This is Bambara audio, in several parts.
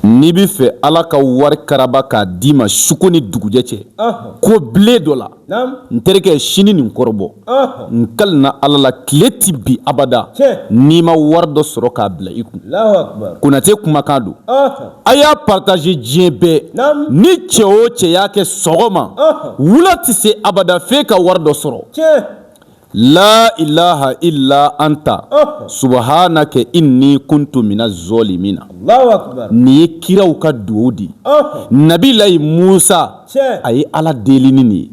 N'i bɛ fɛ Ala ka wari karaba k'a d'i ma suko ni dugujɛ cɛ ko ble dɔ la n terikɛ sini nin kɔrɔbɔ n kalina Ala la tile ti bi abada n'i ma wari dɔ sɔrɔ k'a bila i kun Konate kumakan don a y'a partager diɲɛ bɛɛ ni cɛ o cɛ y'a kɛ sɔgɔma wula tɛ se abada f'e ka wari dɔ sɔrɔ La ilaha illa anta subhanaka inni kuntu minaz zalimin. Allahu akbar. Ni ye kiraw ka duwawu di. Nabilayi Musa a ye Ala deli ni nin ye.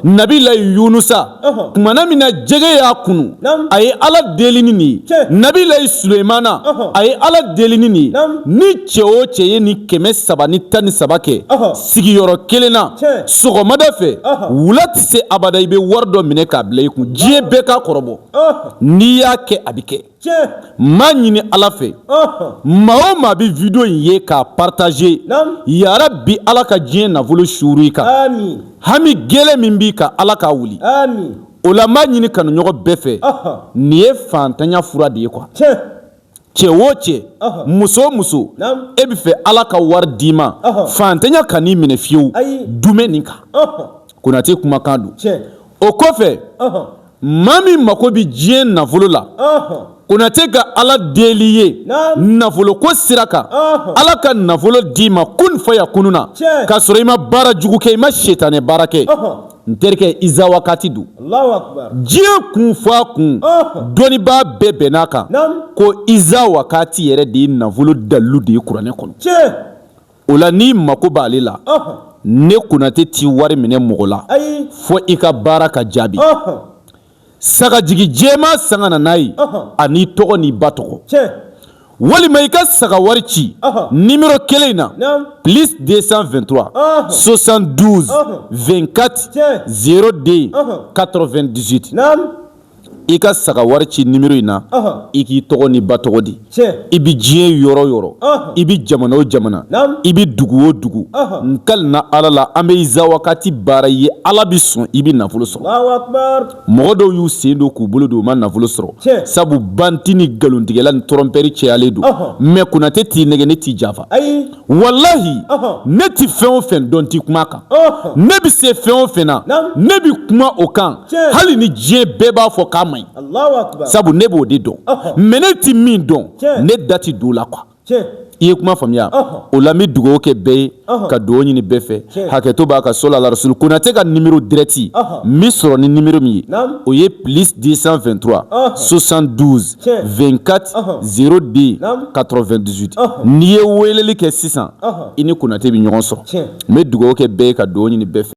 Nabilayi Yunusa tumana min na jɛgɛ y'a kunu a ye Ala deli ni nin ye. Nabilayi Sulemana a ye Ala deli ni nin ye. Ni cɛ o cɛ ye ni 313 kɛ sigiyɔrɔ kelen na sɔgɔmada fɛ wula tɛ se abada i bɛ wari dɔ minɛ k'a bila i kun diɲɛ bɛɛ ka kɔrɔbɔ n'i y'a kɛ a bɛ kɛ maa ɲini Ala fɛ maa o maa bɛ video in ye k'a partager yarabi Ala ka diɲɛ nafolo suuru i kan hami gɛlɛn min b'i kan Ala k'a wuli o la maa ɲini kanuɲɔgɔn bɛɛ fɛ nin ye fantanya fura de ye quoi cɛ o cɛ muso o muso e bɛ fɛ Ala ka wari d'i ma fantanya ka n'i minɛ fiyewu dumɛ nin kan Konate kumakan don o kɔfɛ maa min mako bɛ diɲɛ nafolo la Konate ka Ala deli ye nafolo ko sira kan Ala ka nafolo d'i ma kun fayakunu na k'a sɔrɔ i ma baara jugu kɛ i ma setanɛ baara kɛ n terikɛ Iza wakati don diɲɛ kun fa kun dɔnnibaa bɛɛ bɛnn'a kan ko Iza wakati yɛrɛ de ye nafolo dalilu de ye kuranɛ kɔnɔ o la n'i mako b'ale la ne Konate t'i wari minɛ mɔgɔ la fo i ka baara ka jaabi sagajigi jɛma sanga na n'a ye ani tɔgɔ n'i ba tɔgɔ walima i ka saga wari ci numéro kelen in na plus 223 72 24 02 98 i ka saga wari ci numéro in na i k'i tɔgɔ ni ba tɔgɔ di i bi diɲɛ yɔrɔ yɔrɔ i bi jamana o jamana i bi dugu o dugu n kalina Ala la an bɛ Iza wakati baara ye Ala bi sɔn i bi nafolo sɔrɔ mɔgɔ dɔw y'u sen don k'u bolo don u ma nafolo sɔrɔ sabu banti ni nkalontigɛla ni tɔrɔmpɛri cɛyalen don mais Konate t'i nɛgɛ ne t'i janfa wallahi ne ti fɛn o fɛn dɔn ti kuma kan ne bi se fɛn o fɛn na ne bi kuma o kan hali ni diɲɛ bɛɛ b'a fɔ k'a maɲi sabu ne b'o de dɔn mais ne ti min dɔn ne da ti don la quoi i ye kuma faamuya o la n bɛ dugawu kɛ bɛɛ ye ka dugawu ɲini bɛɛ fɛ hakɛto b'a ka sɔli ala rasulu Konate ka numéro direct n bɛ sɔrɔ ni numéro min ye o ye plus 223 72 24 02 98 n'i ye weleli kɛ sisan i ni Konate bɛ ɲɔgɔn sɔrɔ n bɛ dugawu kɛ bɛɛ ye ka dugawu ɲini bɛɛ fɛ